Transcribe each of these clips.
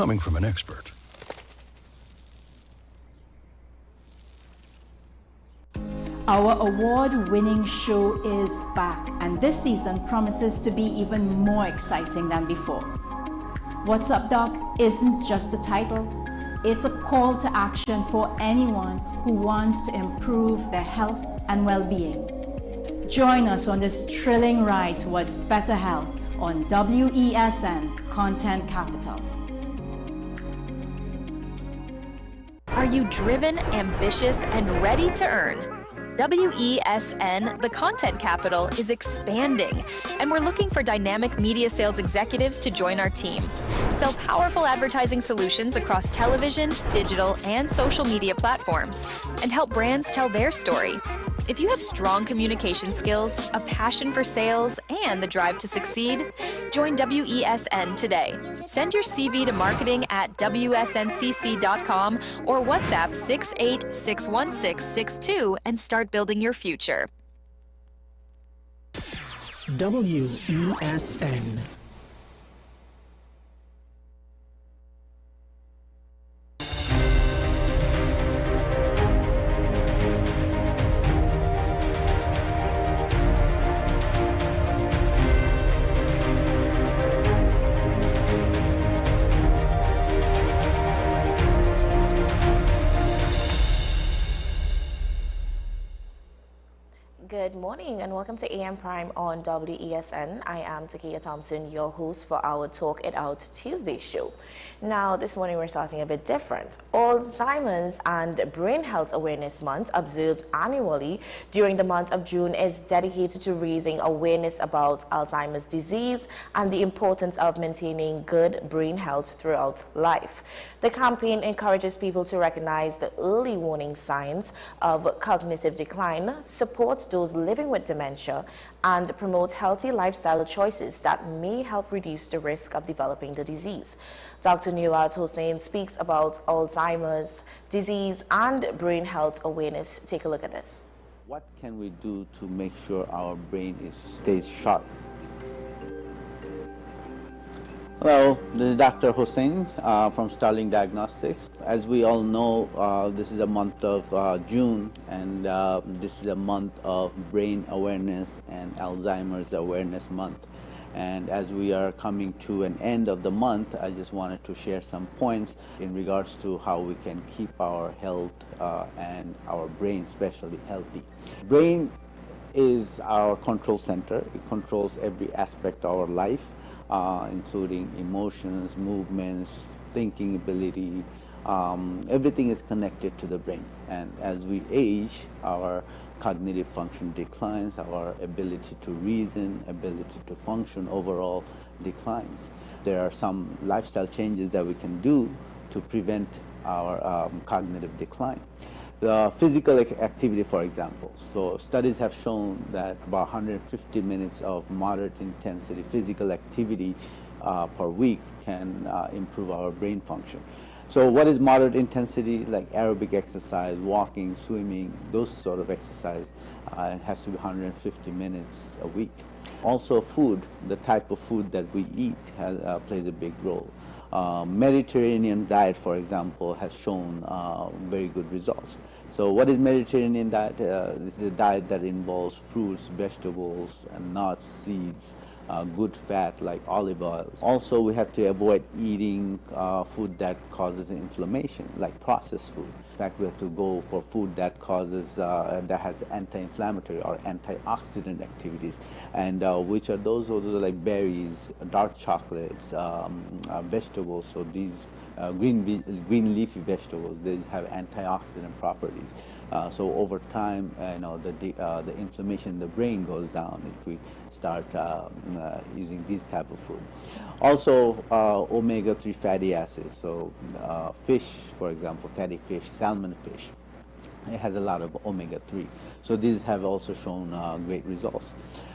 coming from an expert. Our award-winning show is back, and this season promises to be even more exciting than before. What's Up, Doc isn't just a title. It's a call to action for anyone who wants to improve their health and well-being. Join us on this thrilling ride towards better health on WESN Content Capital. Are you driven, ambitious, and ready to earn? WESN, the Content Capital, is expanding, and we're looking for dynamic media sales executives to join our team. Sell powerful advertising solutions across television, digital, and social media platforms, and help brands tell their story. If you have strong communication skills, a passion for sales, and the drive to succeed, join WESN today. Send your CV to marketing@wsncc.com or WhatsApp 6861662 and start building your future. WESN. Good morning and welcome to AM Prime on WESN. I am Takia Thompson, your host for our Talk It Out Tuesday show. Now, this morning we're starting a bit different. Alzheimer's and Brain Health Awareness Month, observed annually during the month of June, is dedicated to raising awareness about Alzheimer's disease and the importance of maintaining good brain health throughout life. The campaign encourages people to recognize the early warning signs of cognitive decline, support those living with dementia, and promote healthy lifestyle choices that may help reduce the risk of developing the disease. Dr. Niwaz Hussain speaks about Alzheimer's disease and brain health awareness. Take a look at this. What can we do to make sure our brain stays sharp? Hello, this is Dr. Hussain from Starling Diagnostics. As we all know, this is a month of June, and this is a month of Brain Awareness and Alzheimer's Awareness Month. And as we are coming to an end of the month, I just wanted to share some points in regards to how we can keep our health and our brain especially healthy. Brain is our control center. It controls every aspect of our life, including emotions, movements, thinking ability. Everything is connected to the brain. And as we age, our cognitive function declines, our ability to reason, ability to function overall declines. There are some lifestyle changes that we can do to prevent our cognitive decline. The physical activity, for example. So studies have shown that about 150 minutes of moderate intensity physical activity per week can improve our brain function. So what is moderate intensity? Like aerobic exercise, walking, swimming, those sort of exercise. It has to be 150 minutes a week. Also food, the type of food that we eat plays a big role. Mediterranean diet, for example, has shown very good results. So what is Mediterranean diet? This is a diet that involves fruits, vegetables, and nuts, seeds, good fat like olive oil. Also, we have to avoid eating food that causes inflammation, like processed food. In fact, we have to go for food that that has anti-inflammatory or antioxidant activities. And which are those? Those are like berries, dark chocolates, vegetables. So these green leafy vegetables, these have antioxidant properties. So over time, the inflammation in the brain goes down if we start using these type of food. Also, omega-3 fatty acids. So fish, for example, fatty fish, salmon fish, it has a lot of omega-3. So these have also shown great results.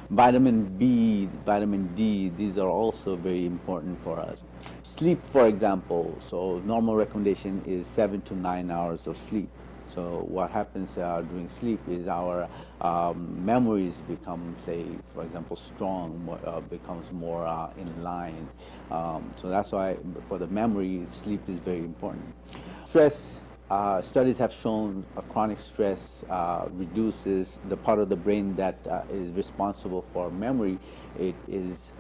Vitamin B, vitamin D, these are also very important for us. Sleep, for example, so normal recommendation is 7 to 9 hours of sleep. So what happens during sleep is our memories become, say, for example, strong, becomes more in line. So that's why for the memory, sleep is very important. Stress, studies have shown chronic stress reduces the part of the brain that is responsible for memory. It is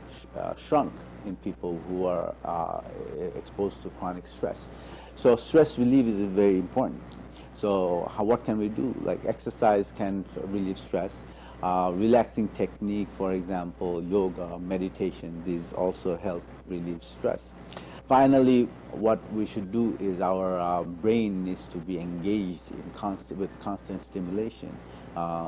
shrunk in people who are exposed to chronic stress. So stress relief is very important. So what can we do? Like exercise can relieve stress. Relaxing technique, for example, yoga, meditation, these also help relieve stress. Finally, what we should do is our brain needs to be engaged in with constant stimulation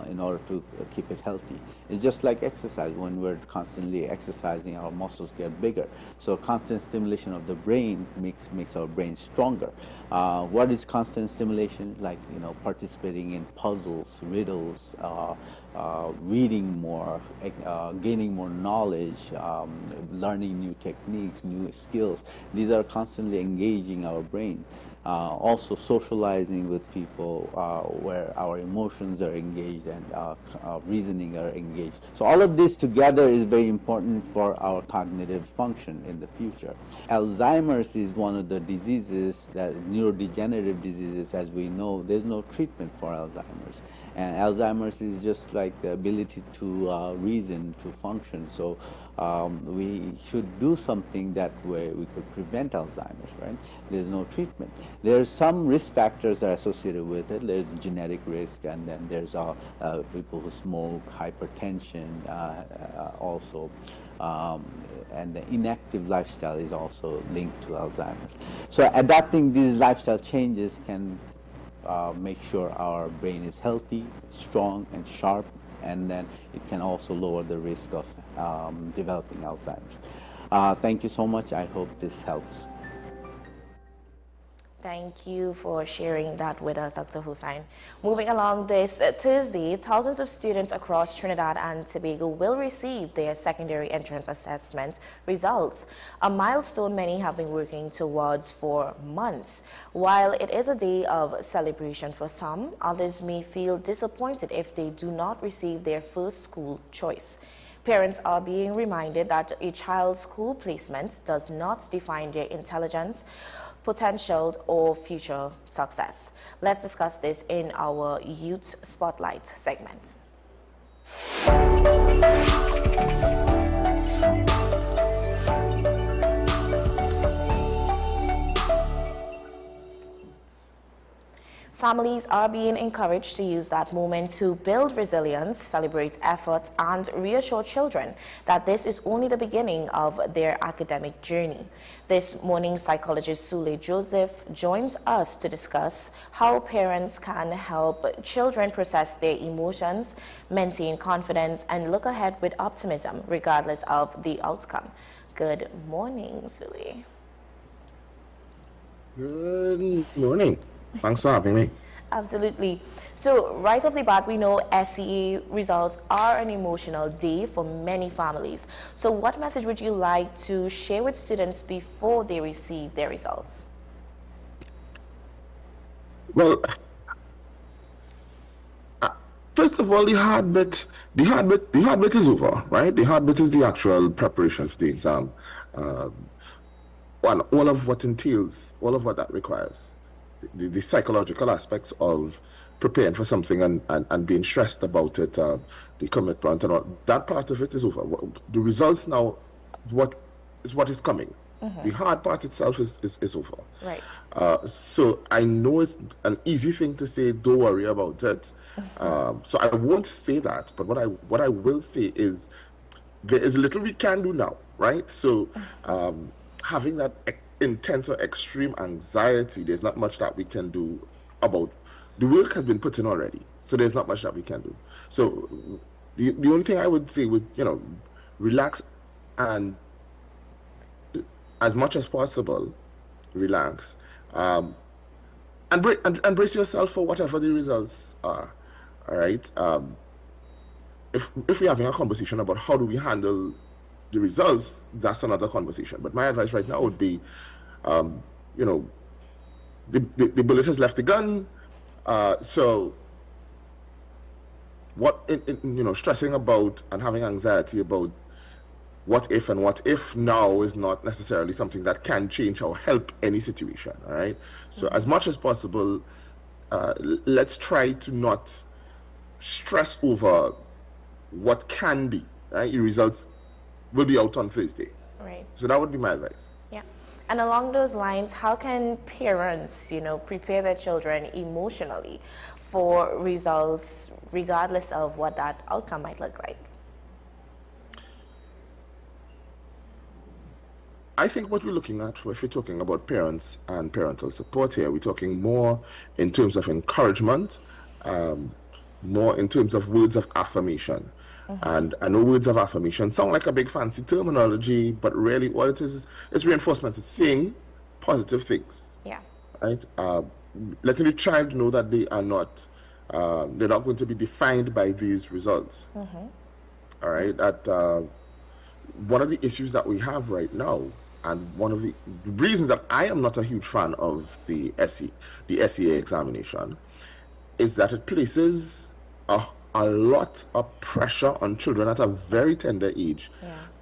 in order to keep it healthy. It's just like exercise. When we're constantly exercising, our muscles get bigger. So constant stimulation of the brain makes our brain stronger. What is constant stimulation? Like, participating in puzzles, riddles, reading more, gaining more knowledge, learning new techniques, new skills. These are constantly engaging our brain. Also socializing with people where our emotions are engaged and reasoning are engaged. So all of this together is very important for our cognitive function in the future. Alzheimer's is one of the diseases, that neurodegenerative diseases, as we know. There's no treatment for Alzheimer's. And Alzheimer's is just like the ability to reason, to function. So we should do something that way we could prevent Alzheimer's, right? There's no treatment. There's some risk factors that are associated with it. There's genetic risk, and then there's people who smoke, hypertension also. And the inactive lifestyle is also linked to Alzheimer's. So adapting these lifestyle changes can make sure our brain is healthy, strong, and sharp, and then it can also lower the risk of developing Alzheimer's. Thank you so much. I hope this helps. Thank you for sharing that with us, Dr. Hussain. Moving along, this Thursday, thousands of students across Trinidad and Tobago will receive their secondary entrance assessment results, a milestone many have been working towards for months. While it is a day of celebration for some, others may feel disappointed if they do not receive their first school choice. Parents are being reminded that a child's school placement does not define their intelligence, potential, or future success. Let's discuss this in our Youth Spotlight segment. Families are being encouraged to use that moment to build resilience, celebrate efforts, and reassure children that this is only the beginning of their academic journey. This morning, psychologist Sule Joseph joins us to discuss how parents can help children process their emotions, maintain confidence, and look ahead with optimism regardless of the outcome. Good morning, Sule. Good morning. Thanks for having me. Absolutely. So right off the bat, we know SCA results are an emotional day for many families. So what message would you like to share with students before they receive their results? Well, first of all, the hard bit is over, right? The hard bit is the actual preparation for the exam. All of what entails, all of what that requires. The psychological aspects of preparing for something and being stressed about it, the commitment and all, that part of it is over. The results now, what is coming. The hard part itself is over. Right. So I know it's an easy thing to say, don't worry about it. So I won't say that, but what I will say is there is little we can do now, right? So having that intense or extreme anxiety, there's not much that we can do about. The work has been put in already, so there's not much that we can do. So the only thing I would say would, relax, and as much as possible, relax, and brace yourself for whatever the results are. All right. If we're having a conversation about how do we handle the results, that's another conversation. But my advice right now would be, the bullet has left the gun. So stressing about and having anxiety about what if, and what if now is not necessarily something that can change or help any situation, all right? So as much as possible, let's try to not stress over what can be, right? Your results will be out on Thursday. Right. So that would be my advice. Yeah. And along those lines, how can parents, prepare their children emotionally for results, regardless of what that outcome might look like? I think what we're looking at, if we're talking about parents and parental support here, we're talking more in terms of encouragement, more in terms of words of affirmation. And I know words of affirmation sound like a big fancy terminology, but really all it is reinforcement. It's saying positive things. Yeah. Right? Letting the child know that they are not, they're not going to be defined by these results. All right? That one of the issues that we have right now, and one of the reasons that I am not a huge fan of the SEA examination, is that it places a lot of pressure on children at a very tender age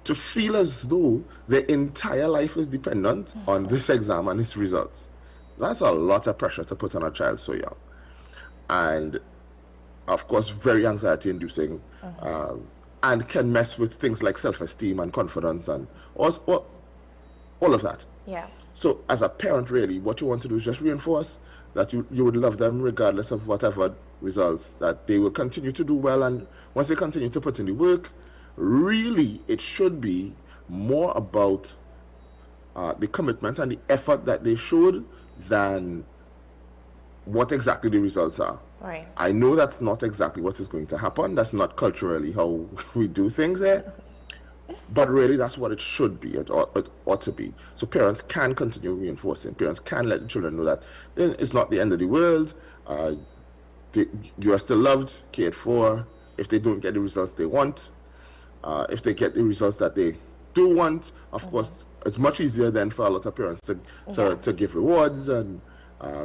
to feel as though their entire life is dependent on this exam and its results. That's a lot of pressure to put on a child so young. And of course, very anxiety inducing, and can mess with things like self-esteem and confidence and all of that. Yeah. So as a parent, really, what you want to do is just reinforce that you would love them regardless of whatever results, that they will continue to do well, and once they continue to put in the work, really it should be more about the commitment and the effort that they showed than what exactly the results are. Right. I know that's not exactly what is going to happen. That's not culturally how we do things here. But really, that's what it should be. It ought to be. So parents can continue reinforcing. Parents can let the children know that it's not the end of the world. You are still loved, cared for. If they don't get the results they want, if they get the results that they do want, of course, it's much easier then for a lot of parents to give rewards and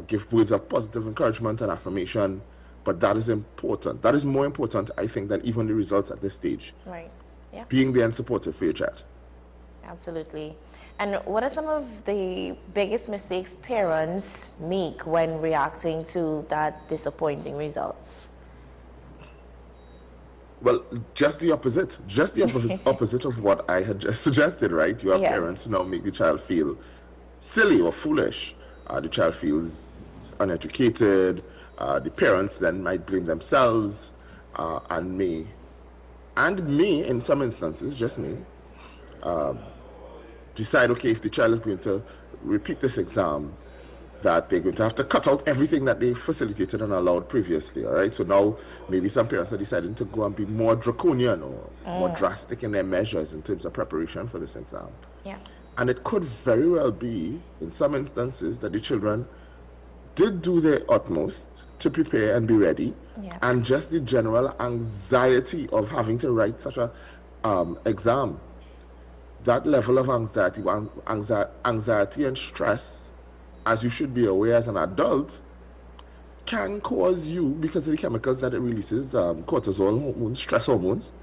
give words of positive encouragement and affirmation. But that is important. That is more important, I think, than even the results at this stage. Right. Yeah. Being there and supportive for your child. Absolutely. And what are some of the biggest mistakes parents make when reacting to that disappointing results? Well, just the opposite. Just the opposite of what I had just suggested, right? You have parents who now make the child feel silly or foolish. The child feels uneducated. The parents then might blame themselves and me, in some instances, just me, decide, okay, if the child is going to repeat this exam, that they're going to have to cut out everything that they facilitated and allowed previously, all right? So now maybe some parents are deciding to go and be more draconian or more drastic in their measures in terms of preparation for this exam. Yeah. And it could very well be, in some instances, that the children did do their utmost to prepare and be ready, and just the general anxiety of having to write such a exam, that level of anxiety and stress, as you should be aware as an adult, can cause you, because of the chemicals that it releases, cortisol hormones, stress hormones,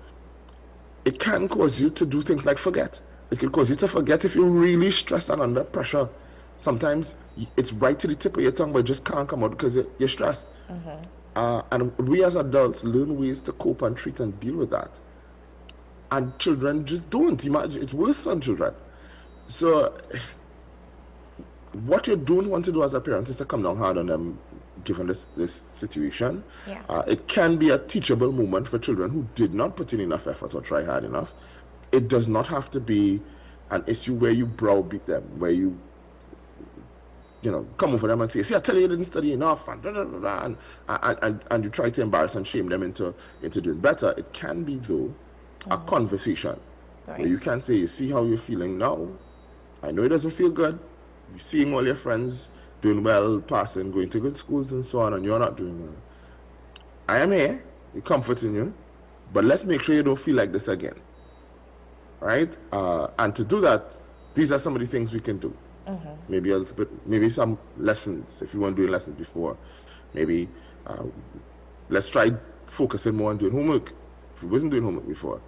it can cause you to do things like forget. It can cause you to forget if you're really stressed and under pressure. Sometimes it's right to the tip of your tongue, but it just can't come out because you're stressed. And we as adults learn ways to cope and treat and deal with that. And children just don't. Imagine, it's worse on children. So what you don't want to do as a parent is to come down hard on them given this situation. It can be a teachable moment for children who did not put in enough effort or try hard enough. It does not have to be an issue where you browbeat them, where you come over them and say, see, I tell you, you didn't study enough, and and you try to embarrass and shame them into doing better. It can be, though, a conversation where you can say, you see how you're feeling now? I know it doesn't feel good. You're seeing all your friends doing well, passing, going to good schools and so on, and you're not doing well. I am here, we're comforting you, but let's make sure you don't feel like this again. Right? And to do that, these are some of the things we can do. Maybe a little bit, maybe some lessons, if you weren't doing lessons before. Maybe let's try focusing more on doing homework, if you wasn't doing homework before.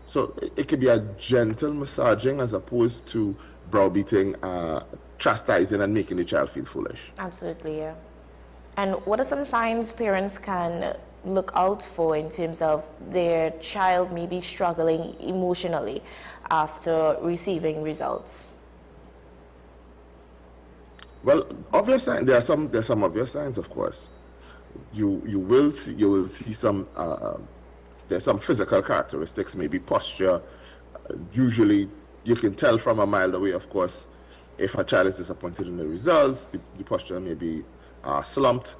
So it could be a gentle massaging as opposed to browbeating, chastising, and making the child feel foolish. Absolutely, yeah. And what are some signs parents can look out for in terms of their child maybe struggling emotionally after receiving results? Well, obvious signs. There are some obvious signs, of course. You will see some. There's some physical characteristics, maybe posture. Usually, you can tell from a mile away, of course, if a child is disappointed in the results. The posture may be slumped.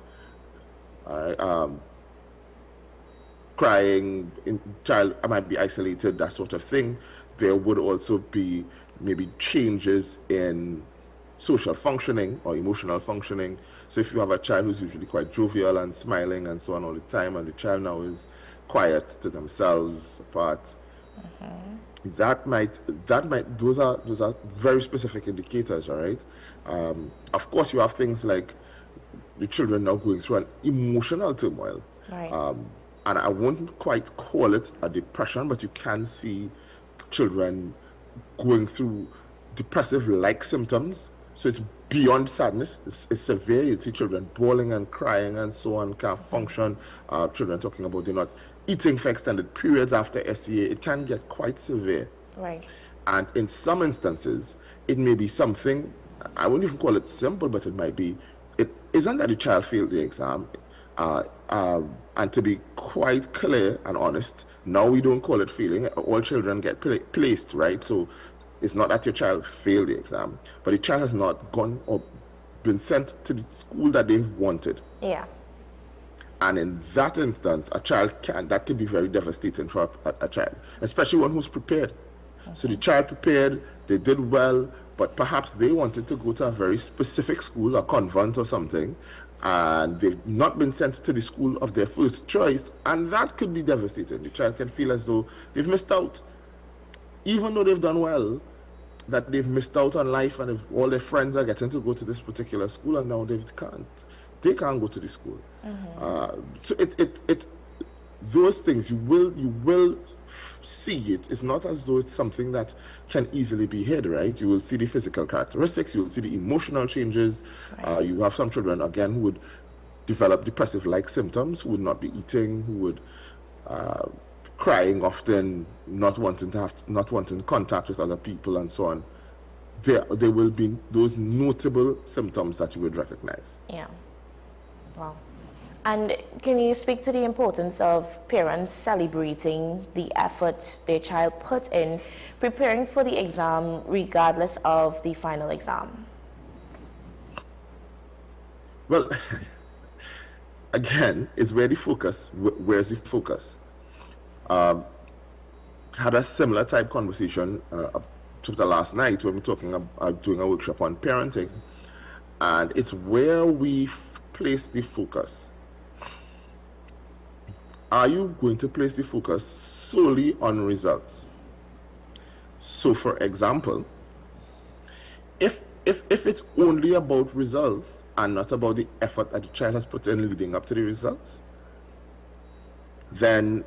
Crying, child might be isolated, that sort of thing. There would also be maybe changes in social functioning or emotional functioning. So if you have a child who's usually quite jovial and smiling and so on all the time, and the child now is quiet to themselves, apart, those are very specific indicators, all right? Of course, you have things like the children now going through an emotional turmoil. Right. And I wouldn't quite call it a depression, but you can see children going through depressive-like symptoms. So it's beyond sadness. It's severe. You see children bawling and crying and so on, can't function. Children talking about they're not eating for extended periods after SEA. It can get quite severe. Right. And in some instances, it may be something, I wouldn't even call it simple, but it might be, it isn't that the child failed the exam. And to be quite clear and honest, now we don't call it failing. All children get placed, right? So it's not that your child failed the exam, but the child has not gone or been sent to the school that they've wanted. Yeah. And in that instance, that can be very devastating for a child, especially one who's prepared. So the child prepared, they did well, but perhaps they wanted to go to a very specific school, a convent or something, and they've not been sent to the school of their first choice, and that could be devastating. The child can feel as though they've missed out. Even though they've done well, that they've missed out on life, and if all their friends are getting to go to this particular school, and now they can't go to the school. So those things, you will see it. It's not as though it's something that can easily be hid, right? You will see the physical characteristics, you will see the emotional changes. Right. You have some children, again, who would develop depressive-like symptoms, who would not be eating, who would crying often, not wanting contact with other people, and so on. There will be those notable symptoms that you would recognize. Yeah. Wow. And can you speak to the importance of parents celebrating the effort their child put in preparing for the exam, regardless of the final exam? Well, again, it's where the focus. Where's the focus? Had a similar type conversation to the last night when we were talking about doing a workshop on parenting, and it's where we place the focus. Are you going to place the focus solely on results? So, for example, if it's only about results and not about the effort that the child has put in leading up to the results, then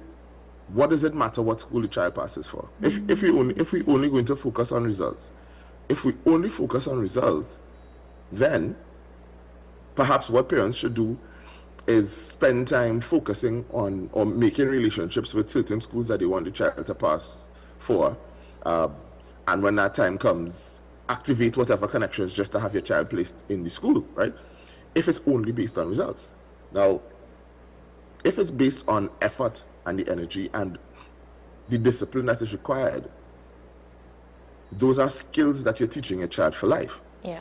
what does it matter what school the child passes for? If we only going to focus on results, if we only focus on results, then perhaps what parents should do is spend time focusing on or making relationships with certain schools that they want the child to pass for, and when that time comes, activate whatever connections just to have your child placed in the school, right? If it's only based on results. Now, if it's based on effort and the energy and the discipline that is required, those are skills that you're teaching a child for life. Yeah.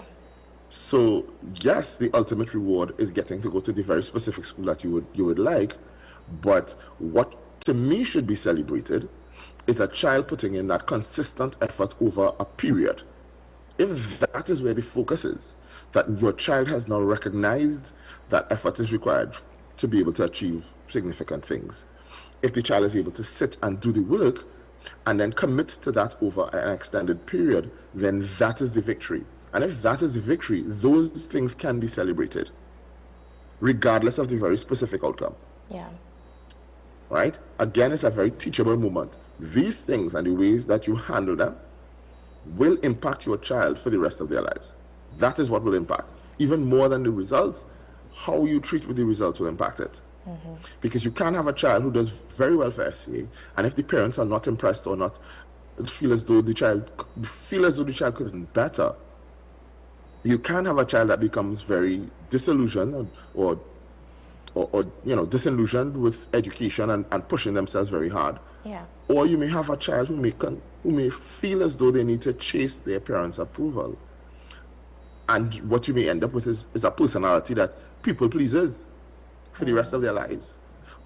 So yes, the ultimate reward is getting to go to the very specific school that you would like, but what to me should be celebrated is a child putting in that consistent effort over a period. If that is where the focus is, that your child has now recognized that effort is required to be able to achieve significant things. If the child is able to sit and do the work and then commit to that over an extended period, then that is the victory. And if that is a victory, those things can be celebrated, regardless of the very specific outcome. Yeah. Right? Again, it's a very teachable moment. These things and the ways that you handle them will impact your child for the rest of their lives. That is what will impact. Even more than the results, how you treat with the results will impact it. Because you can't have a child who does very well for SCA, and if the parents are not impressed or not feel as though the child could have been better, you can't have a child that becomes very disillusioned or disillusioned with education and pushing themselves very hard. Yeah. Or you may have a child who may feel as though they need to chase their parents' approval. And what you may end up with is a personality that people pleases for the rest of their lives.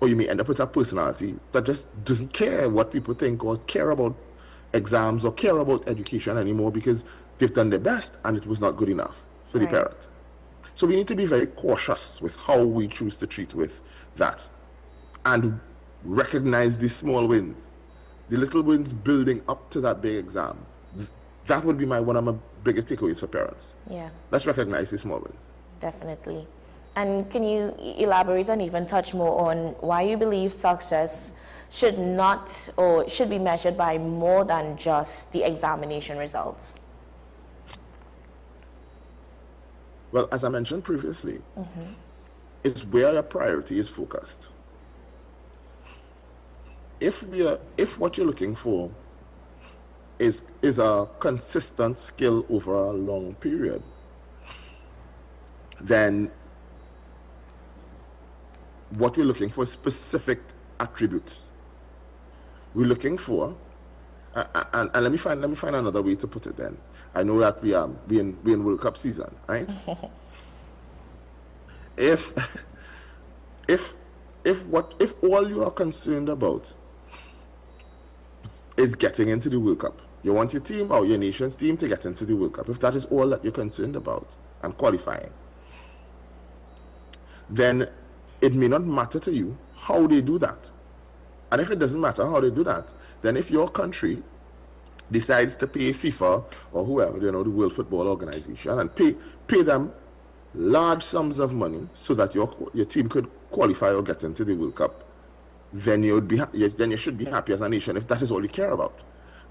Or you may end up with a personality that just doesn't care what people think or care about exams or care about education anymore because they've done their best and it was not good enough for the parent. So we need to be very cautious with how we choose to treat with that and recognize the small wins, the little wins building up to that big exam. That would be one of my biggest takeaways for parents. Yeah. Let's recognize the small wins. Definitely. And can you elaborate and even touch more on why you believe success should not or should be measured by more than just the examination results? Well, as I mentioned previously, it's where your priority is focused. If what you're looking for is a consistent skill over a long period, then what we're looking for is specific attributes. We're looking for, and let me find another way to put it. Then I know that we in World Cup season, right? If all you are concerned about is getting into the World Cup, you want your team or your nation's team to get into the World Cup. If that is all that you're concerned about and qualifying, then it may not matter to you how they do that. And if it doesn't matter how they do that, then if your country decides to pay FIFA or whoever, the World Football Organization, and pay them large sums of money so that your team could qualify or get into the World Cup, then you should be happy as a nation if that is all you care about.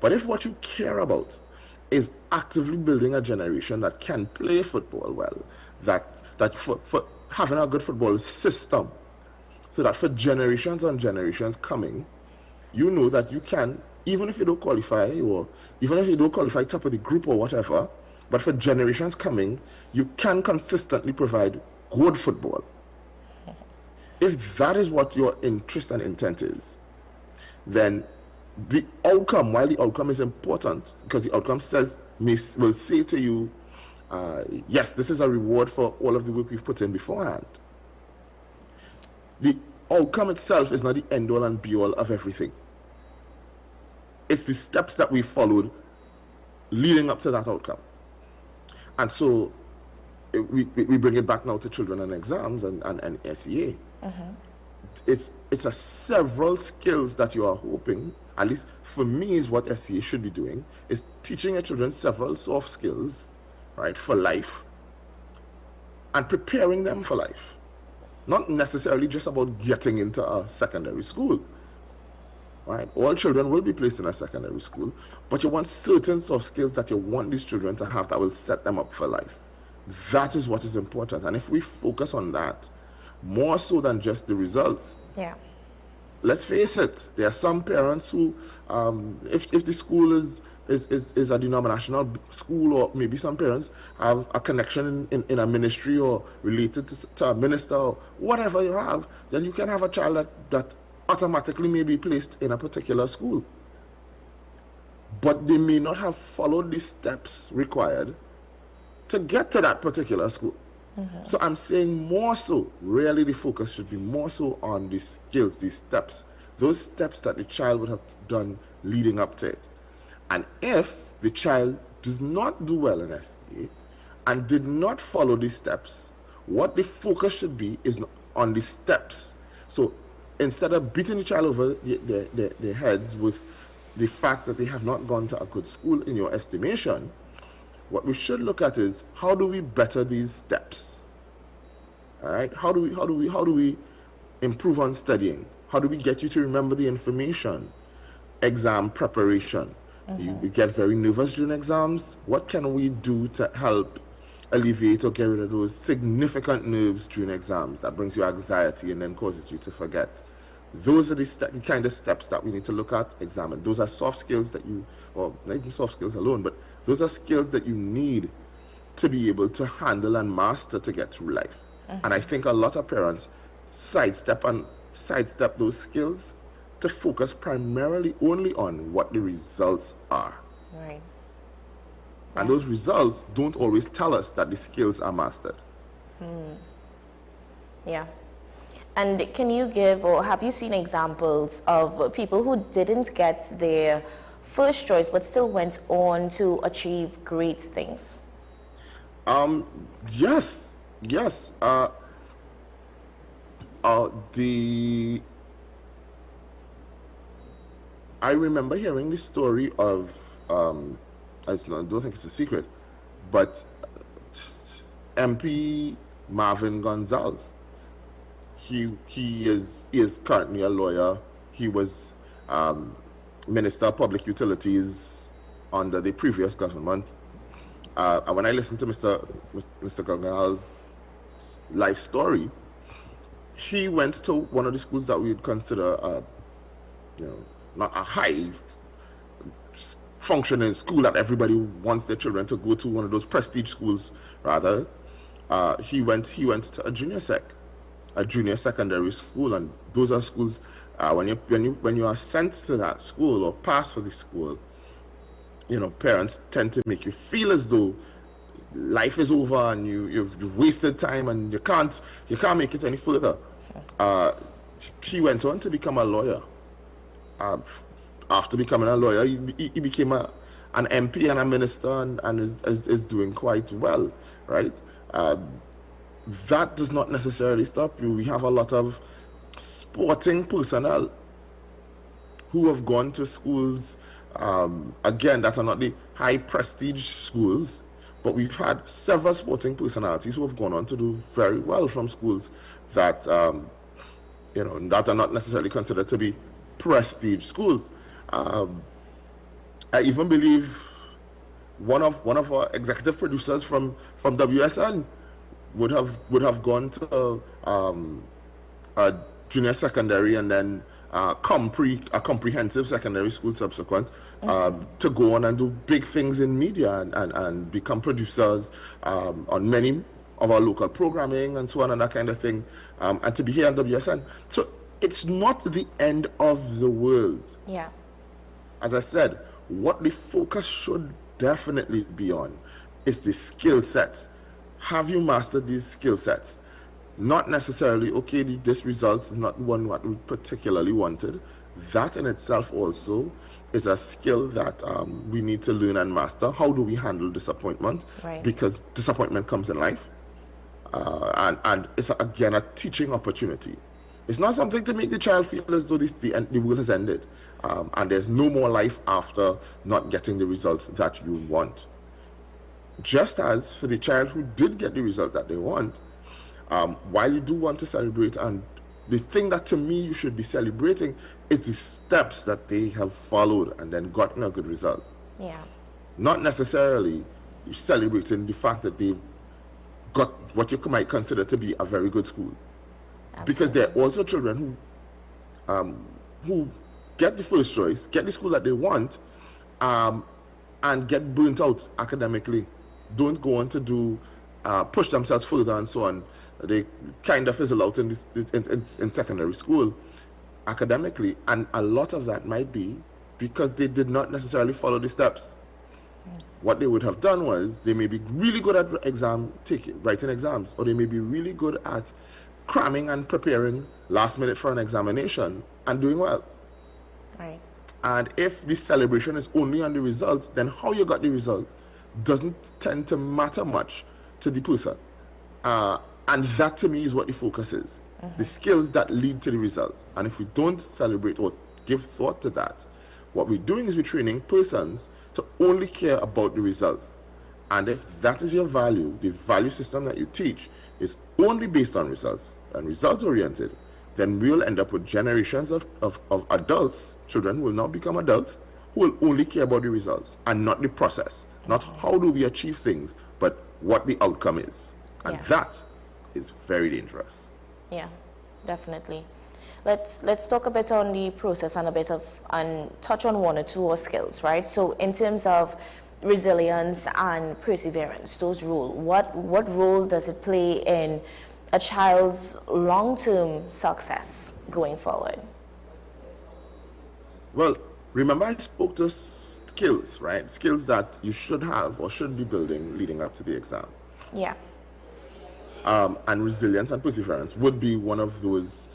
But if what you care about is actively building a generation that can play football well, that for having a good football system, so that for generations and generations coming, you know that you can, even if you don't qualify, or even if you don't qualify top of the group or whatever, but for generations coming, you can consistently provide good football. If that is what your interest and intent is, then the outcome, while the outcome is important, because the outcome will say to you, yes, this is a reward for all of the work we've put in beforehand. The outcome itself is not the end all and be all of everything. It's the steps that we followed leading up to that outcome. And so we bring it back now to children and exams and SEA. It's a several skills that you are hoping, at least for me, is what SEA should be doing, is teaching your children several soft skills, right, for life, and preparing them for life. Not necessarily just about getting into a secondary school, right? All children will be placed in a secondary school, but you want certain soft skills that you want these children to have that will set them up for life. That is what is important. And if we focus on that, more so than just the results, let's face it, there are some parents who, if the school is a denominational school, or maybe some parents have a connection in a ministry or related to a minister or whatever you have, then you can have a child that automatically may be placed in a particular school. But they may not have followed the steps required to get to that particular school. So I'm saying more so, really the focus should be more so on the skills, the steps, those steps that the child would have done leading up to it. And if the child does not do well in SEA and did not follow these steps, what the focus should be is on the steps. So instead of beating the child over their heads with the fact that they have not gone to a good school in your estimation, What we should look at is, how do we better these steps? All right, how do we improve on studying? How do we get you to remember the information? Exam preparation. You get very nervous during exams. What can we do to help alleviate or get rid of those significant nerves during exams that brings you anxiety and then causes you to forget? Those are the kind of steps that we need to look at, examine. Those are soft skills that you, or not even soft skills alone, but those are skills that you need to be able to handle and master to get through life. And I think a lot of parents sidestep those skills to focus primarily only on what the results are. Right. And those results don't always tell us that the skills are mastered. Yeah. And can you give, or have you seen examples of people who didn't get their first choice but still went on to achieve great things? Yes. I remember hearing the story of, I don't think it's a secret, but MP Marvin Gonzalez. He is currently a lawyer. He was Minister of Public Utilities under the previous government. And when I listened to Mr. Gonzalez's life story, he went to one of the schools that we would consider, not a high functioning school that everybody wants their children to go to, one of those prestige schools, rather. He went to a junior secondary school, and those are schools when you are sent to that school or pass for the school, parents tend to make you feel as though life is over and you've wasted time and you can't make it any further. He went on to become a lawyer. After becoming a lawyer, he became an MP and a minister and is doing quite well, right? That does not necessarily stop you. We have a lot of sporting personnel who have gone to schools, again, that are not the high prestige schools, but we've had several sporting personalities who have gone on to do very well from schools that, that are not necessarily considered to be prestige schools. I even believe one of our executive producers from WSN would have gone to a junior secondary and then a comprehensive secondary school subsequent, to go on and do big things in media and become producers on many of our local programming and so on and that kind of thing, and to be here at WSN. So it's not the end of the world. Yeah. As I said, what the focus should definitely be on is the skill set. Have you mastered these skill sets? Not necessarily, okay, this result is not one what we particularly wanted. That in itself also is a skill that we need to learn and master. How do we handle disappointment? Right. Because disappointment comes in life. And it's, again, a teaching opportunity. It's not something to make the child feel as though the world has ended. And there's no more life after not getting the result that you want. Just as for the child who did get the result that they want, while you do want to celebrate, and the thing that to me you should be celebrating is the steps that they have followed and then gotten a good result. Yeah. Not necessarily celebrating the fact that they've got what you might consider to be a very good school. Absolutely. Because there are also children who get the first choice, get the school that they want, and get burnt out academically. Don't go on to do push themselves further and so on. They kind of fizzle out in secondary school academically, and a lot of that might be because they did not necessarily follow the steps. What they would have done was they may be really good at writing exams, or they may be really good at cramming and preparing last minute for an examination and doing well. Right. And if the celebration is only on the results, then how you got the result doesn't tend to matter much to the person. And that to me is what the focus is. The skills that lead to the result. And if we don't celebrate or give thought to that, what we're doing is we're training persons to only care about the results And if that is your value, the value system that you teach is only based on results and results oriented, then we'll end up with generations of adults, children who will not become adults, who will only care about the results and not the process, not how do we achieve things, but what the outcome is. And that is very dangerous. Yeah, definitely. Let's talk a bit on the process and touch on one or two more skills, right? So in terms of resilience and perseverance, those roles, what role does it play in a child's long-term success going forward? Well, remember I spoke to skills, right? Skills that you should have or should be building leading up to the exam. Yeah. And resilience and perseverance would be one of those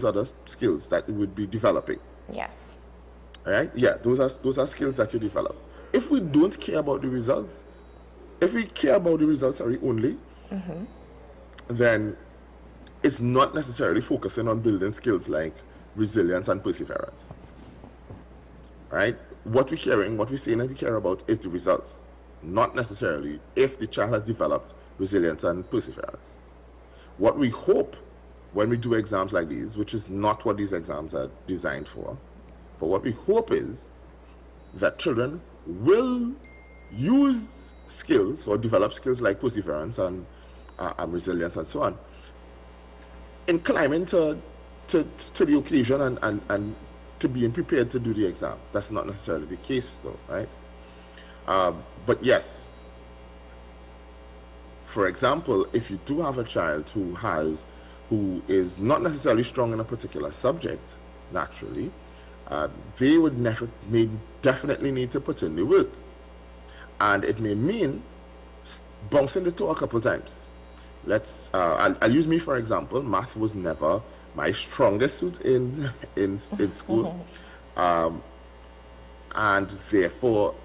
other skills that you would be developing. Yes. All right? Yeah, those are skills that you develop. If we don't care about the results, if we care about the results only, then it's not necessarily focusing on building skills like resilience and perseverance. Right? What we're saying that we care about is the results, not necessarily if the child has developed resilience and perseverance. What we hope when we do exams like these, which is not what these exams are designed for, but what we hope is that children will use skills or develop skills like perseverance and resilience and so on in climbing to the occasion and to being prepared to do the exam. That's not necessarily the case though, right? But yes, for example, if you do have a child who is not necessarily strong in a particular subject, naturally, they may definitely need to put in the work. And it may mean bouncing the toe a couple times. I'll use me for example. Math was never my strongest suit in school. And therefore,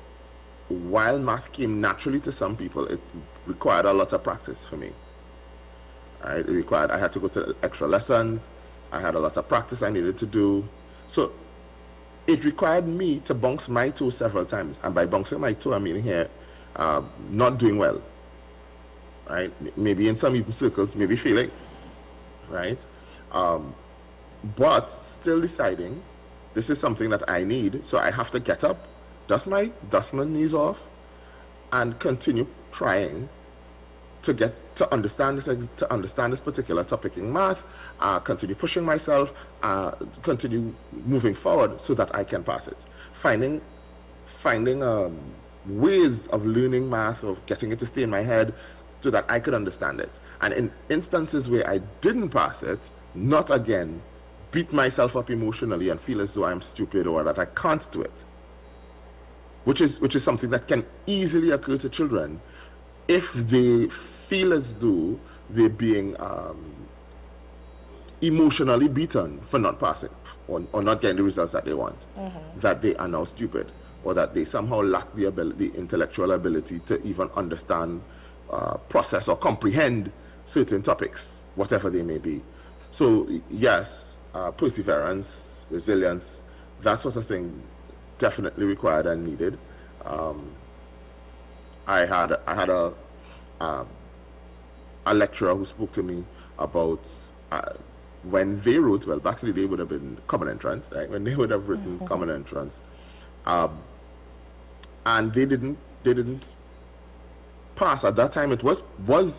while math came naturally to some people, it required a lot of practice for me. Right? I had to go to extra lessons. I had a lot of practice I needed to do. So it required me to bounce my toe several times. And by bouncing my toe, I mean here, not doing well. Right? Maybe in some even circles, maybe failing. Right? But still deciding, this is something that I need, so I have to get up, dust my knees off, and continue trying to understand this particular topic in math, continue pushing myself, continue moving forward so that I can pass it. Finding ways of learning math, of getting it to stay in my head so that I could understand it. And in instances where I didn't pass it, not again beat myself up emotionally and feel as though I'm stupid or that I can't do it. Which is something that can easily occur to children if they feel as though they're being emotionally beaten for not passing or not getting the results that they want, that they are now stupid, or that they somehow lack the intellectual ability to even understand, process, or comprehend certain topics, whatever they may be. So yes, perseverance, resilience, that sort of thing definitely required and needed. I had a lecturer who spoke to me about when they wrote, well, back in the day would have been common entrance, right? When they would have written common entrance, and they didn't pass. At that time, it was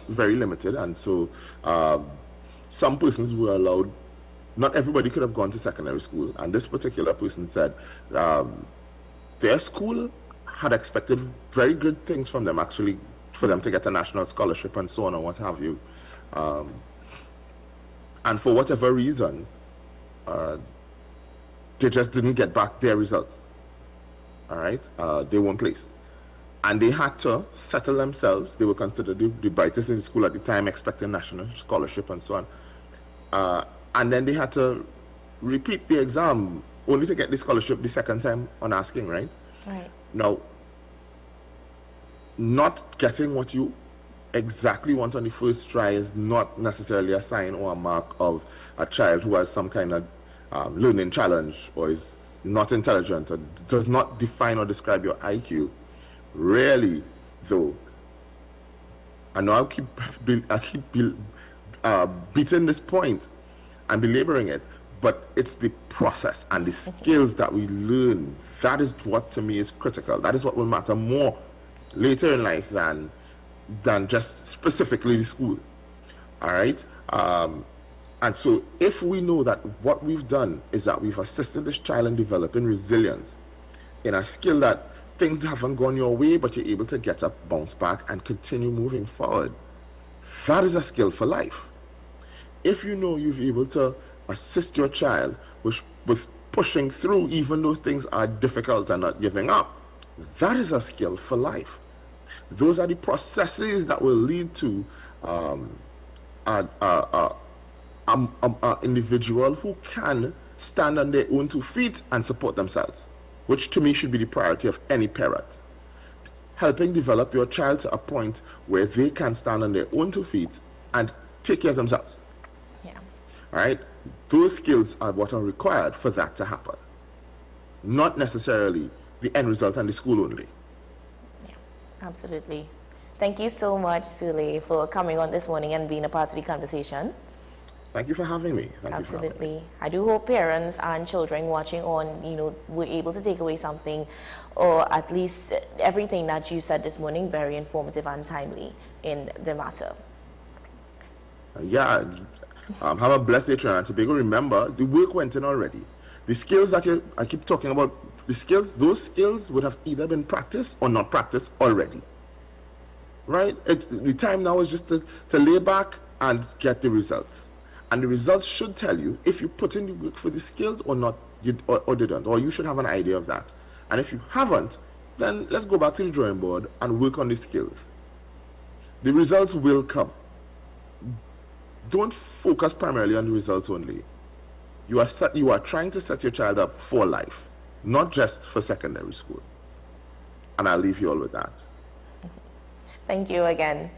very limited, and so some persons were allowed. Not everybody could have gone to secondary school, and this particular person said their school had expected very good things from them, actually, for them to get a national scholarship and so on and what have you. And for whatever reason, they just didn't get back their results. All right? They weren't placed. And they had to settle themselves. They were considered the brightest in the school at the time, expecting national scholarship and so on. And then they had to repeat the exam only to get the scholarship the second time on asking, right? Right. Now, not getting what you exactly want on the first try is not necessarily a sign or a mark of a child who has some kind of learning challenge or is not intelligent or does not define or describe your IQ. Rarely, though, I know I keep beating this point and belaboring it, but it's the process and the skills that we learn. That is what, to me, is critical. That is what will matter more later in life than just specifically the school. All right? And so if we know that what we've done is that we've assisted this child in developing resilience in a skill that things haven't gone your way, but you're able to get up, bounce back, and continue moving forward, that is a skill for life. If you know you've able to assist your child with pushing through even though things are difficult and not giving up, that is a skill for life. Those are the processes that will lead to an individual who can stand on their own 2 feet and support themselves, which to me should be the priority of any parent. Helping develop your child to a point where they can stand on their own 2 feet and take care of themselves. Yeah. All right? Those skills are what are required for that to happen. Not necessarily the end result and the school only. Yeah, absolutely. Thank you so much, Sule, for coming on this morning and being a part of the conversation. Thank you for having me. Absolutely. I do hope parents and children watching on, were able to take away something, or at least everything that you said this morning, very informative and timely in the matter. Yeah. Have a blessed day, Trinidad and Tobago. Remember, the work went in already. The skills that I keep talking about, those skills would have either been practiced or not practiced already. Right? The time now is just to lay back and get the results. And the results should tell you if you put in the work for the skills or not, or didn't, or you should have an idea of that. And if you haven't, then let's go back to the drawing board and work on the skills. The results will come. Don't focus primarily on the results only. You are trying to set your child up for life, not just for secondary school. And I'll leave you all with that. Thank you again.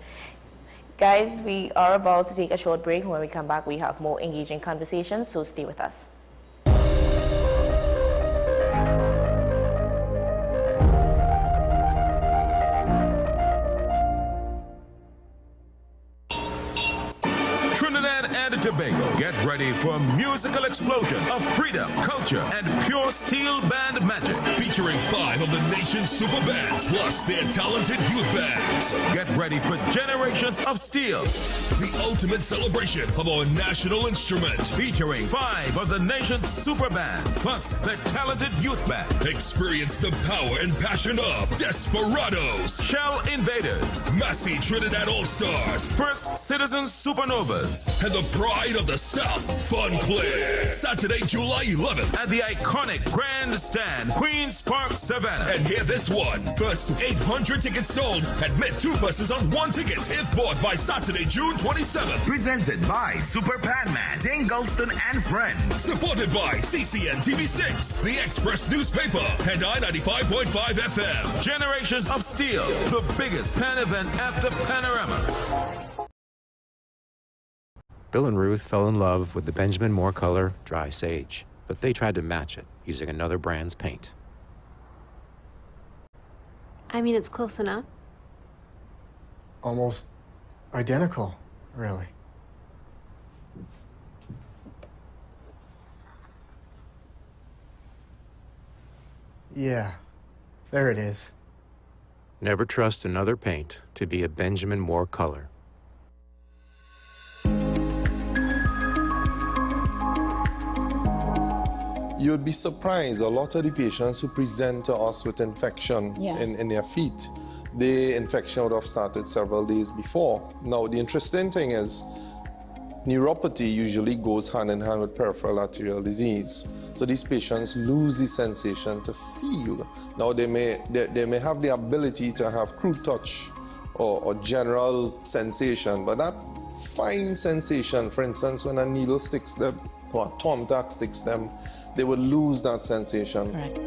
Guys, we are about to take a short break. When we come back, we have more engaging conversations, so stay with us. Trinidad and Tobago, get ready for a musical explosion of freedom, culture, and pure steel band magic. Featuring 5 of the nation's super bands, plus their talented youth bands. Get ready for generations of steel. The ultimate celebration of our national instrument. Featuring 5 of the nation's super bands, plus their talented youth band. Experience the power and passion of Desperados, Shell Invaders, Massey Trinidad All-Stars, First Citizens Supernovas, and the pride of the South, Fun Clear. Saturday, July 11th. at the iconic Grandstand, Queen's Park, Savannah. And hear this one. First 800 tickets sold. Admit 2 buses on 1 ticket if bought by Saturday, June 27th. Presented by Super Panman, Dane Gulston and Friends. Supported by CCNTV 6, The Express Newspaper, and I-95.5 FM. Generations of Steel, the biggest pan event after Panorama. Bill and Ruth fell in love with the Benjamin Moore color Dry Sage, but they tried to match it using another brand's paint. I mean, it's close enough. Almost identical, really. Yeah, there it is. Never trust another paint to be a Benjamin Moore color. You would be surprised, a lot of the patients who present to us with infection in their feet, the infection would have started several days before. Now, the interesting thing is, neuropathy usually goes hand in hand with peripheral arterial disease. So these patients lose the sensation to feel. Now, they may have the ability to have crude touch or general sensation, but that fine sensation, for instance, when a needle sticks them or a thumbtack sticks them, they will lose that sensation. Correct.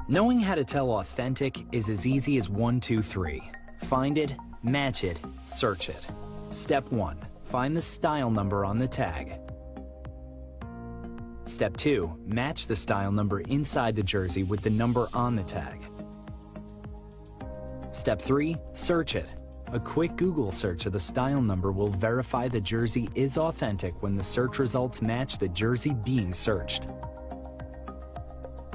Knowing how to tell authentic is as easy as 1, 2, 3. Find it, match it, search it. Step 1. Find the style number on the tag. Step 2, match the style number inside the jersey with the number on the tag. Step 3, search it. A quick Google search of the style number will verify the jersey is authentic when the search results match the jersey being searched.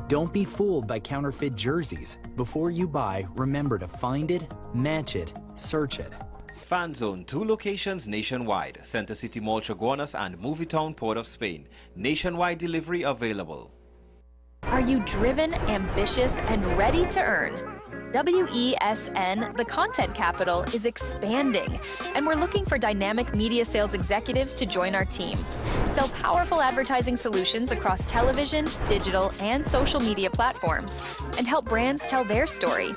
Don't be fooled by counterfeit jerseys. Before you buy, remember to find it, match it, search it. Fan Zone, 2 locations nationwide. Center City Mall, Chaguanas and Movietown, Port of Spain. Nationwide delivery available. Are you driven, ambitious, and ready to earn? WESN, the content capital, is expanding, and we're looking for dynamic media sales executives to join our team. Sell powerful advertising solutions across television, digital, and social media platforms, and help brands tell their story.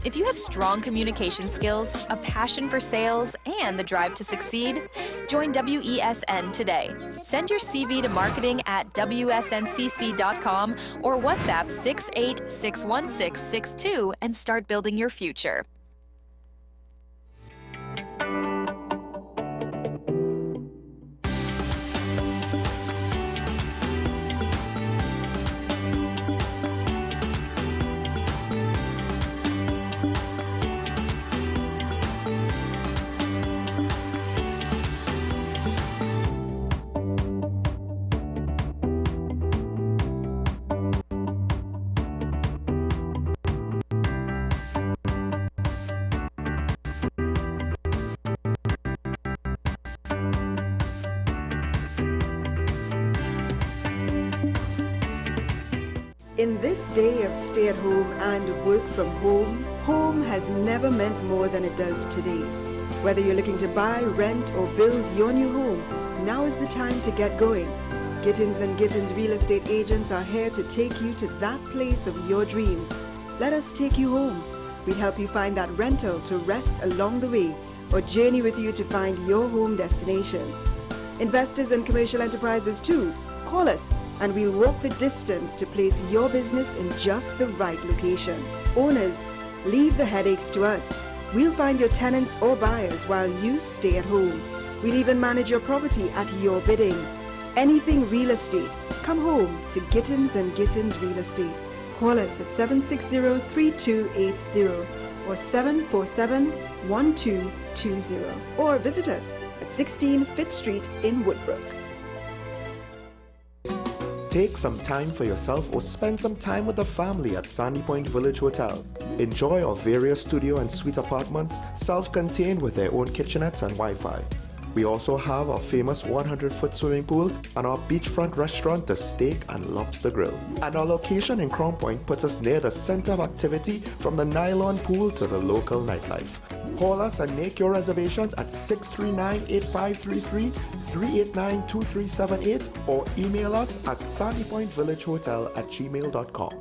If you have strong communication skills, a passion for sales, and the drive to succeed, join WESN today. Send your CV to marketing@wsncc.com or WhatsApp 6861662 and start building your future. In this day of stay-at-home and work from home, home has never meant more than it does today. Whether you're looking to buy, rent, or build your new home, now is the time to get going. Gittins & Gittins real estate agents are here to take you to that place of your dreams. Let us take you home. We help you find that rental to rest along the way, or journey with you to find your home destination. Investors and commercial enterprises too, call us and we'll walk the distance to place your business in just the right location. Owners, leave the headaches to us. We'll find your tenants or buyers while you stay at home. We'll even manage your property at your bidding. Anything real estate, come home to Gittins & Gittins Real Estate. Call us at 760-3280 or 747-1220 or visit us at 16 Fifth Street in Woodbrook. Take some time for yourself or spend some time with the family at Sandy Point Village Hotel. Enjoy our various studio and suite apartments, self-contained with their own kitchenettes and Wi-Fi. We also have our famous 100-foot swimming pool and our beachfront restaurant, The Steak and Lobster Grill. And our location in Crown Point puts us near the center of activity from the nylon pool to the local nightlife. Call us and make your reservations at 639-8533, 389-2378 or email us at sandypointvillagehotel@gmail.com.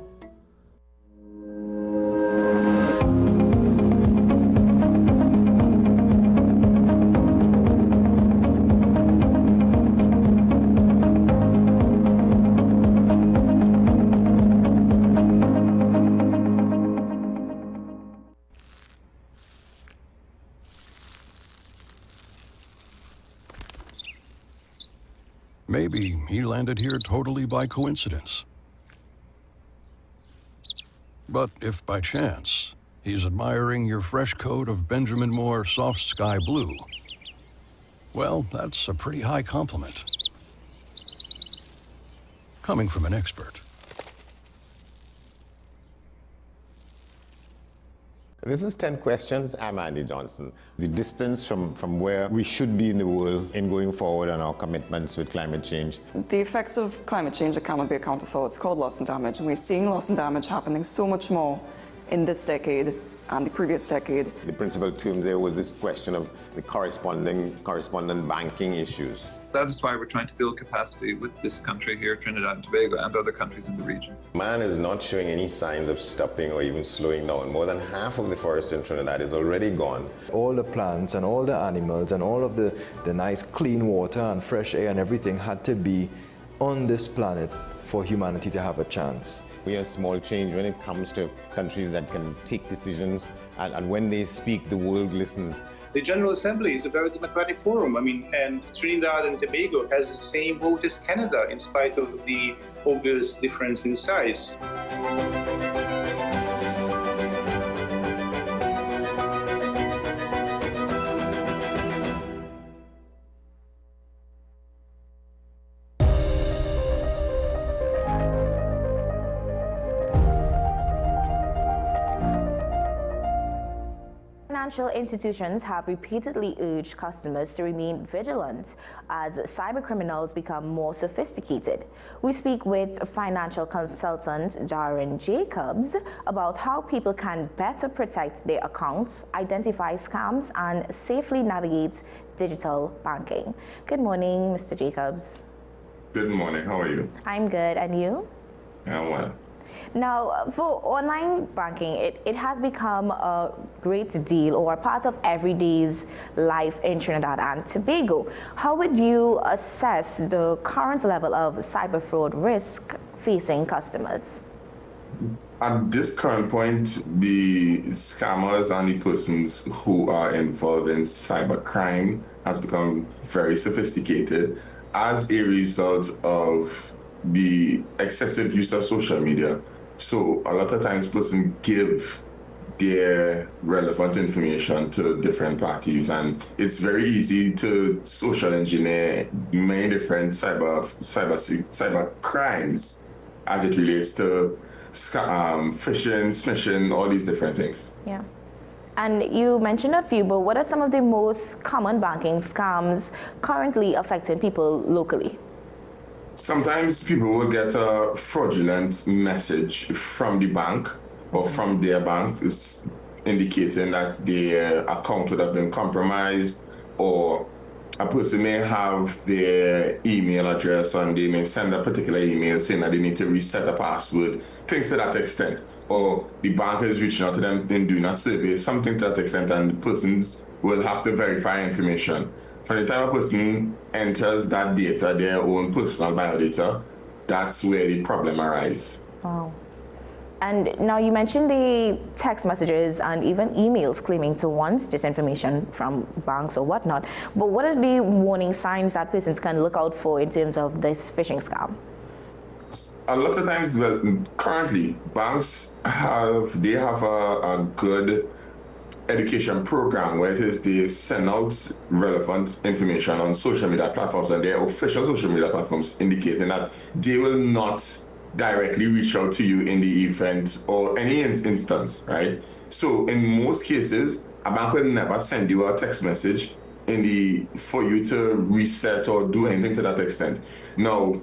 Maybe he landed here totally by coincidence. But if by chance he's admiring your fresh coat of Benjamin Moore soft sky blue, well, that's a pretty high compliment. Coming from an expert. This is 10 Questions. I'm Andy Johnson. The distance from where we should be in the world in going forward on our commitments with climate change. The effects of climate change that cannot be accounted for, it's called loss and damage. And we're seeing loss and damage happening so much more in this decade and the previous decade. The principal term there was this question of the correspondent banking issues. That is why we're trying to build capacity with this country here, Trinidad and Tobago, and other countries in the region. Man is not showing any signs of stopping or even slowing down. More than half of the forest in Trinidad is already gone. All the plants and all the animals and all of the nice clean water and fresh air and everything had to be on this planet for humanity to have a chance. We are small change when it comes to countries that can take decisions, and when they speak, the world listens. The General Assembly is a very democratic forum. I mean, and Trinidad and Tobago has the same vote as Canada, in spite of the obvious difference in size. Financial institutions have repeatedly urged customers to remain vigilant as cybercriminals become more sophisticated. We speak with financial consultant Darren Jacobs about how people can better protect their accounts, identify scams, and safely navigate digital banking. Good morning, Mr. Jacobs. Good morning. How are you? I'm good. And you? I'm well. Now, for online banking, it has become a great deal or a part of everyday's life in Trinidad and Tobago. How would you assess the current level of cyber fraud risk facing customers? At this current point, the scammers and the persons who are involved in cybercrime has become very sophisticated as a result of the excessive use of social media. So a lot of times persons give their relevant information to different parties, and it's very easy to social engineer many different cyber crimes as it relates to phishing, smishing, all these different things. Yeah. And you mentioned a few, but what are some of the most common banking scams currently affecting people locally? Sometimes people will get a fraudulent message from the bank or from their bank indicating that their account would have been compromised, or a person may have their email address and they may send a particular email saying that they need to reset a password, things to that extent. Or the bank is reaching out to them and doing a survey, something to that extent, and the persons will have to verify information. From the time a person enters that data, their own personal biodata, that's where the problem arises. Wow. And now you mentioned the text messages and even emails claiming to want this information from banks or whatnot. But what are the warning signs that persons can look out for in terms of this phishing scam? A lot of times, well, currently, banks have a good education program where it is they send out relevant information on social media platforms, and their official social media platforms indicating that they will not directly reach out to you in the event or any instance, right? So in most cases, a bank will never send you a text message for you to reset or do anything to that extent. Now,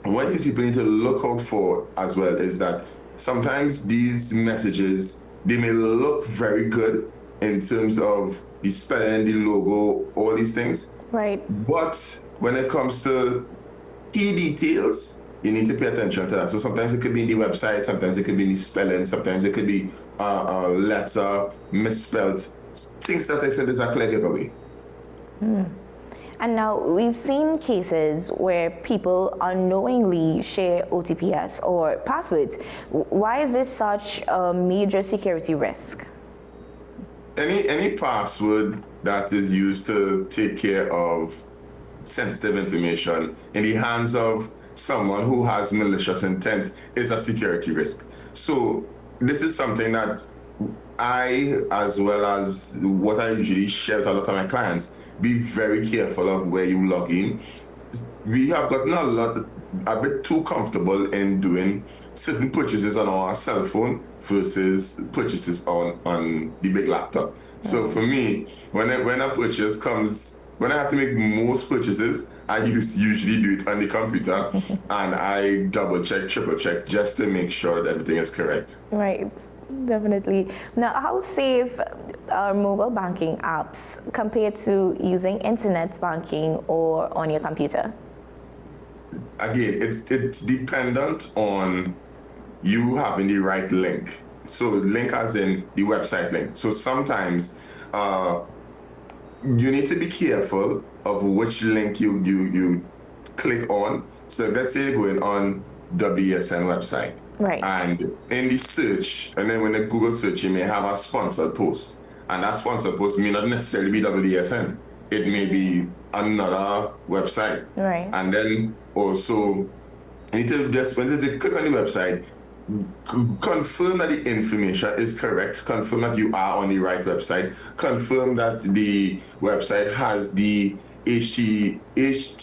what these people need to look out for as well is that sometimes these messages, they may look very good in terms of the spelling, the logo, all these things. Right. But when it comes to key details, you need to pay attention to that. So sometimes it could be in the website, sometimes it could be in the spelling, sometimes it could be a letter misspelled. Things that I said is a clear giveaway. And now we've seen cases where people unknowingly share OTPs or passwords. Why is this such a major security risk? Any password that is used to take care of sensitive information in the hands of someone who has malicious intent is a security risk. So this is something that I, as well as what I usually share with a lot of my clients, be very careful of where you log in. We have gotten a bit too comfortable in doing certain purchases on our cell phone versus purchases on the big laptop. So for me, when a purchase comes, when I have to make most purchases, I usually do it on the computer and I double check, triple check, just to make sure that everything is correct. Right. Definitely. Now, how safe are mobile banking apps compared to using internet banking or on your computer? Again, it's dependent on you having the right link. So link as in the website link. So sometimes you need to be careful of which link you click on. So let's say you're going on WSN website. Right. And in the search, and then when the Google search, you may have a sponsored post. And that sponsored post may not necessarily be WSN. It may be another website. Right. And then also, you need to just, when you click on the website, confirm that the information is correct, confirm that you are on the right website, confirm that the website has the HTTPS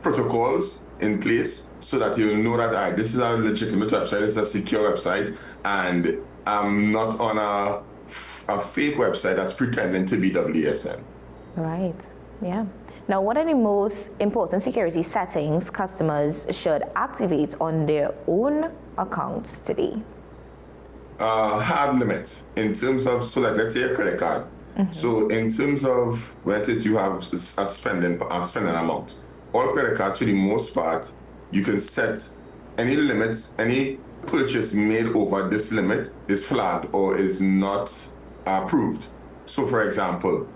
protocols in place so that you'll know that this is a legitimate website, it's a secure website, and I'm not on a fake website that's pretending to be WSN. Right, yeah. Now, what are the most important security settings customers should activate on their own accounts today? Hard limits in terms of, so like let's say a credit card. So in terms of when it is you have a spending amount, all credit cards for the most part, you can set any limits, any purchase made over this limit is flagged or is not approved. So for example,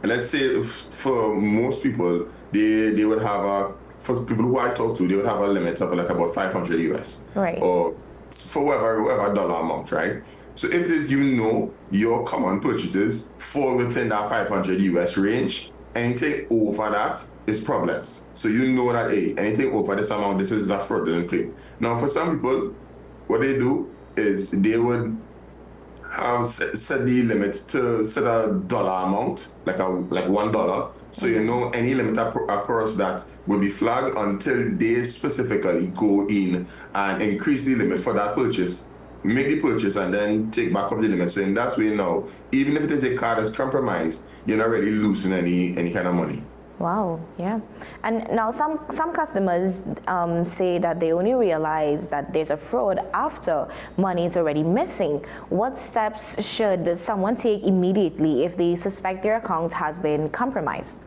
let's say for most people, they would have for people who I talk to, they would have a limit of like about 500 US. Right. Or for whatever dollar amount, right? So if it is, your common purchases fall within that 500 US range, anything over that is problems. So you know that, hey, anything over this amount, this is a fraudulent claim. Now, for some people, what they do is they would have set the limit to set a dollar amount, like $1. So you know any limit across that will be flagged until they specifically go in and increase the limit for that purchase, make the purchase, and then take back up the limit. So in that way now, even if it is a card that's compromised, you're not really losing any kind of money. Wow, yeah. And now some customers say that they only realize that there's a fraud after money is already missing. What steps should someone take immediately if they suspect their account has been compromised?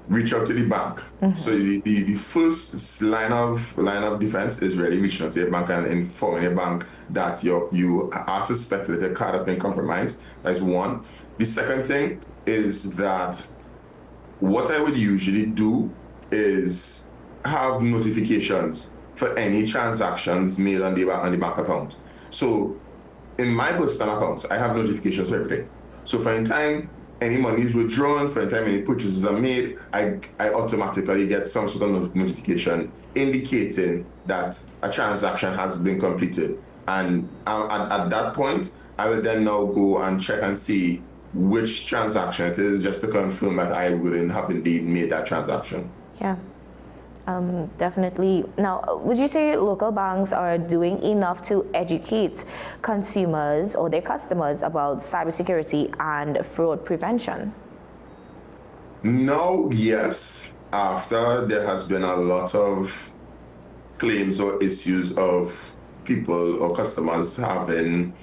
Reach out to the bank. So the first line of defense is really reaching out to your bank and informing your bank that you are suspected that the card has been compromised. That's one. The second thing is that what I would usually do is have notifications for any transactions made on the bank account. So in my personal accounts, I have notifications for everything. So for any time any money is withdrawn, for any time any purchases are made, I automatically get some sort of notification indicating that a transaction has been completed. And at that point, I will then now go and check and see which transaction it is, just to confirm that I wouldn't have indeed made that transaction. Yeah, definitely. Now, would you say local banks are doing enough to educate consumers or their customers about cybersecurity and fraud prevention? No, yes. After there has been a lot of claims or issues of people or customers having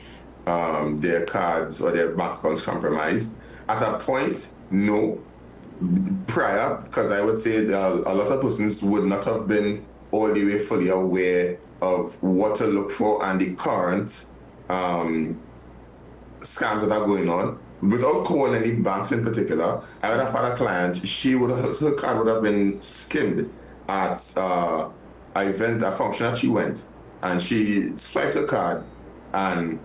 their cards or their bank accounts compromised. At a point, no. Prior, because I would say that a lot of persons would not have been all the way fully aware of what to look for and the current scams that are going on. Without calling any banks in particular, I would have had a client, her card would have been skimmed at an event, a function that she went, and she swiped the card, and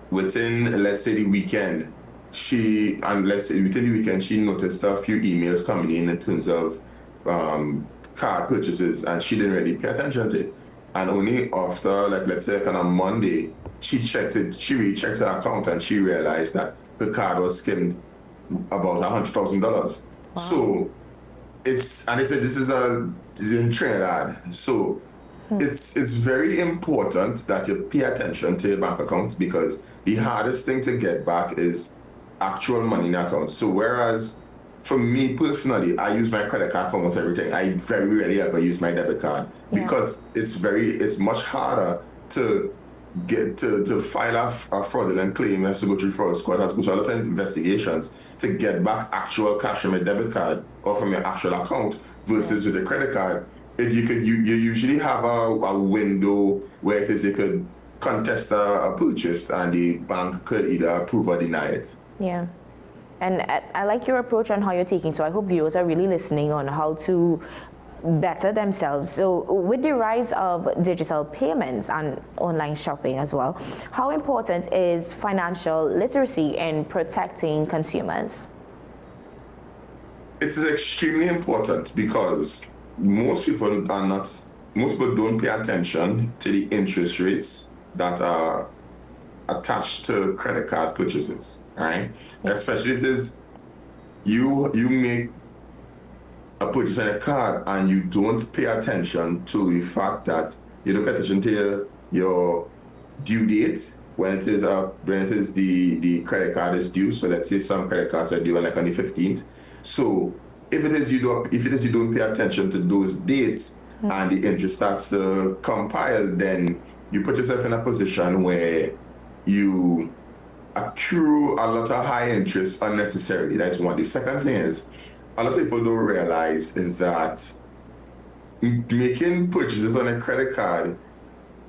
within, let's say, the weekend, she noticed a few emails coming in terms of card purchases, and she didn't really pay attention to it. And only after, let's say, on a Monday, she rechecked her account and she realized that the card was skimmed about $100,000. Wow. So they said this is in Trinidad. So it's very important that you pay attention to your bank account, because the hardest thing to get back is actual money in the account. So whereas for me personally, I use my credit card for almost everything. I very rarely ever use my debit card because it's much harder to get to file a fraudulent claim. It has to go through fraud squad, has to go through a lot of investigations to get back actual cash from your debit card or from your actual account versus with a credit card. You usually have a window where it is you could contest a purchase and the bank could either approve or deny it. Yeah. And I like your approach on how you're taking, so I hope viewers are really listening on how to better themselves. So with the rise of digital payments and online shopping as well, how important is financial literacy in protecting consumers? It is extremely important because most people don't pay attention to the interest rates that are attached to credit card purchases, right? Especially if there's you make a purchase on a card and you don't pay attention to the fact that you don't pay attention to your due date when it is the credit card is due. So let's say some credit cards are due on the 15th. So if you don't pay attention to those dates and the interest starts to compile, then you put yourself in a position where you accrue a lot of high interest unnecessarily. That's one. The second thing is, a lot of people don't realize is that making purchases on a credit card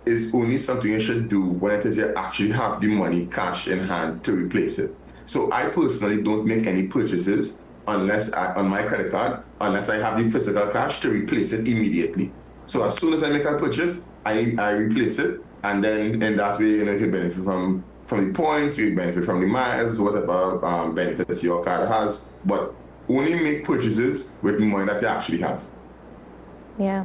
is only something you should do when it is you actually have the money cash in hand to replace it. So I personally don't make any purchases on my credit card unless I have the physical cash to replace it immediately. So as soon as I make a purchase, I replace it, and then in that way, you can benefit from the points, you benefit from the miles, whatever benefits your card has, but only make purchases with money that you actually have. Yeah,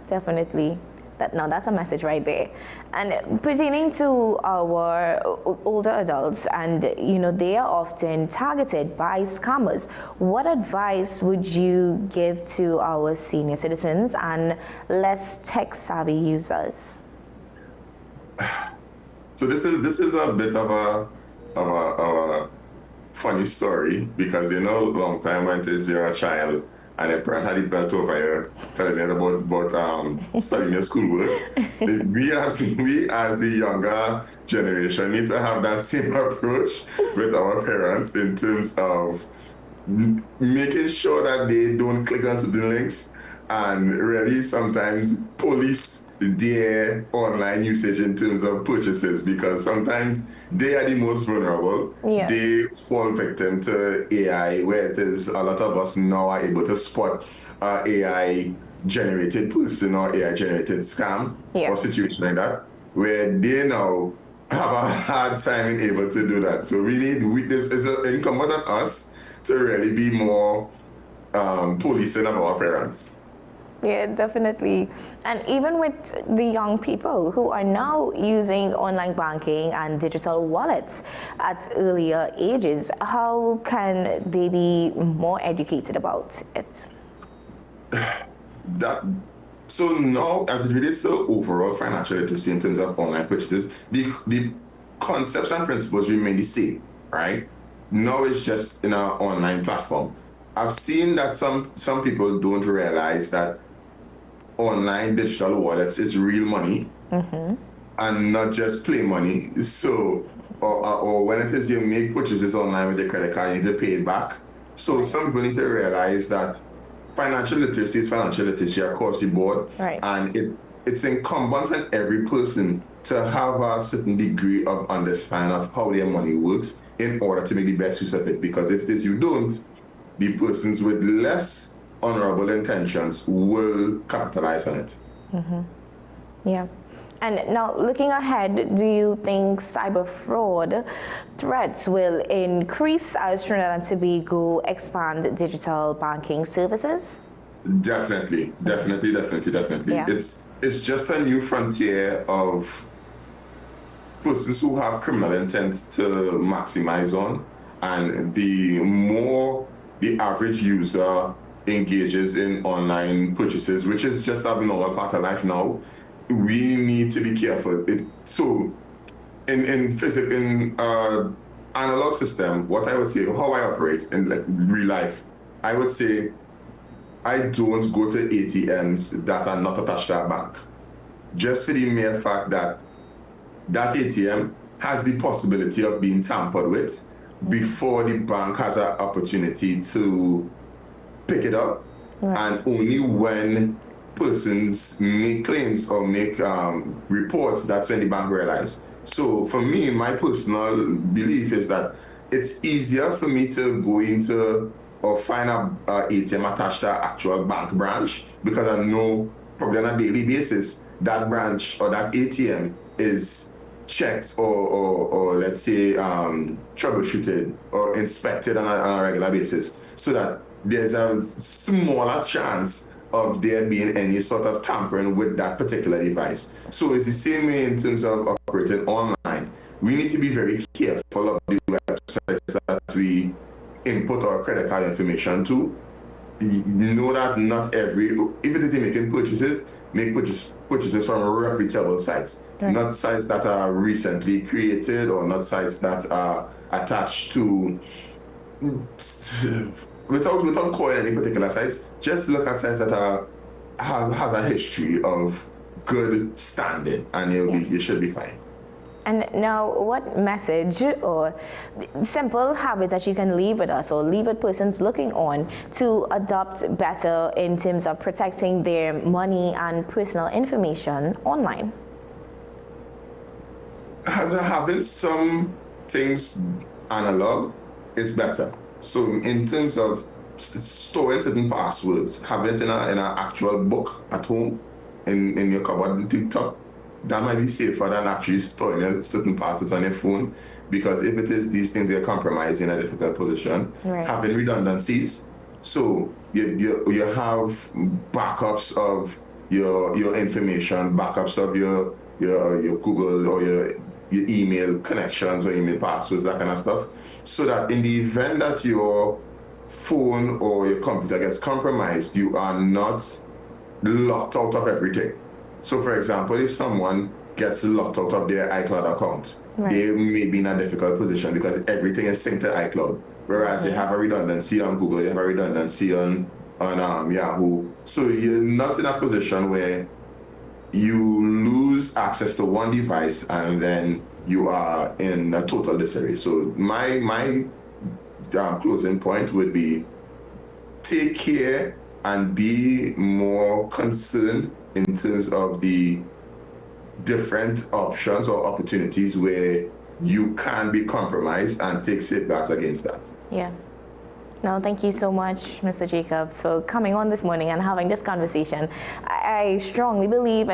definitely. That's a message right there. And pertaining to our older adults, and they are often targeted by scammers, what advice would you give to our senior citizens and less tech-savvy users? So this is a bit of a funny story, because a long time when you're a child and your parent had the belt over you telling you about studying your schoolwork. we as the younger generation need to have that same approach with our parents in terms of making sure that they don't click on certain links and really sometimes police their online usage in terms of purchases, because sometimes they are the most vulnerable. Yeah. They fall victim to AI, where it is a lot of us now are able to spot AI generated person or AI generated scam or situation like that, where they now have a hard time in able to do that. So this is incumbent on us to really be more policing of our parents. Yeah, definitely. And even with the young people who are now using online banking and digital wallets at earlier ages, how can they be more educated about it? So now, as it relates to overall financial literacy in terms of online purchases, the concepts and principles remain the same, right? Now it's just in our online platform. I've seen that some people don't realize that online digital wallets is real money and not just play money. So, or when it is you make purchases online with your credit card, you need to pay it back. So some people need to realize that financial literacy is financial literacy across the board, and it's incumbent on every person to have a certain degree of understanding of how their money works in order to make the best use of it. Because if this you don't, the persons with less honorable intentions will capitalize on it. Yeah. And now, looking ahead, do you think cyber fraud threats will increase as Trinidad and Tobago expand digital banking services? Definitely. Yeah. It's just a new frontier of persons who have criminal intent to maximize on, and the more the average user engages in online purchases, which is just a normal part of life now, we need to be careful. So in analog system, what I would say, how I operate in real life, I would say I don't go to ATMs that are not attached to a bank, just for the mere fact that that ATM has the possibility of being tampered with before the bank has an opportunity to pick it up, and only when persons make claims or make reports, that's when the bank realize. So for me, my personal belief is that it's easier for me to go into or find a ATM attached to an actual bank branch, because I know probably on a daily basis that branch or that ATM is checked or let's say troubleshooted or inspected on a regular basis, so that there's a smaller chance of there being any sort of tampering with that particular device. So it's the same way in terms of operating online. We need to be very careful of the websites that we input our credit card information to. You know that not every, if it is making purchases, make purchases from reputable sites, not sites that are recently created or not sites that are attached to, without calling any particular sites, just look at sites that has a history of good standing, and you should be fine. And now, what message or simple habits that you can leave with us or leave with persons looking on to adopt better in terms of protecting their money and personal information online? Having some things analog is better. So in terms of storing certain passwords, having it in an actual book at home, in your cupboard and TikTok, that might be safer than actually storing certain passwords on your phone, because if it is these things, they're compromised in a difficult position. Having redundancies, so you have backups of your information, backups of your Google or your email connections or email passwords, that kind of stuff, so that in the event that your phone or your computer gets compromised, you are not locked out of everything. So for example, if someone gets locked out of their iCloud account, they may be in a difficult position because everything is synced to iCloud. Whereas they have a redundancy on Google, they have a redundancy on Yahoo. So you're not in a position where you lose access to one device and then you are in a total disarray. So my closing point would be, take care and be more concerned in terms of the different options or opportunities where you can be compromised, and take safeguards against that. Yeah. No, thank you so much, Mr. Jacobs, for coming on this morning and having this conversation. I strongly believe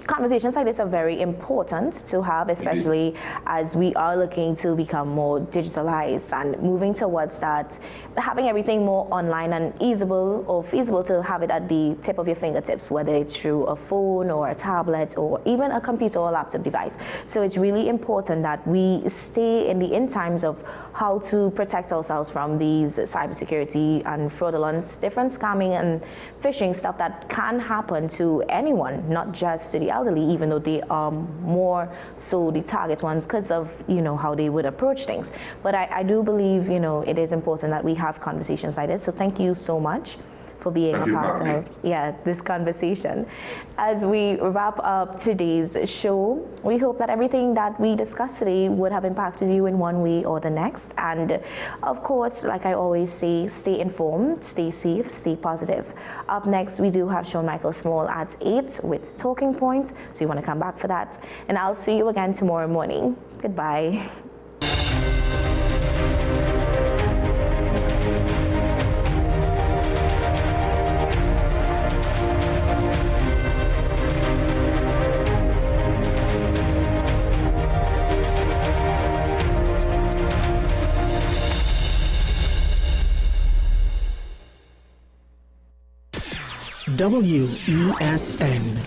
conversations like this are very important to have, especially as we are looking to become more digitalized and moving towards that, having everything more online and feasible to have it at the tip of your fingertips, whether it's through a phone or a tablet or even a computer or laptop device. So it's really important that we stay in times of how to protect ourselves from these cybersecurity and fraudulent, different scamming and phishing stuff that can happen to anyone, not just to the elderly, even though they are more so the target ones because of how they would approach things. But I do believe it is important that we have conversations like this. So thank you so much for being a part of this conversation. As we wrap up today's show, we hope that everything that we discussed today would have impacted you in one way or the next. And of course, like I always say, stay informed, stay safe, stay positive. Up next, we do have Sean Michael Small at 8 with Talking Point, so you want to come back for that. And I'll see you again tomorrow morning. Goodbye. WESN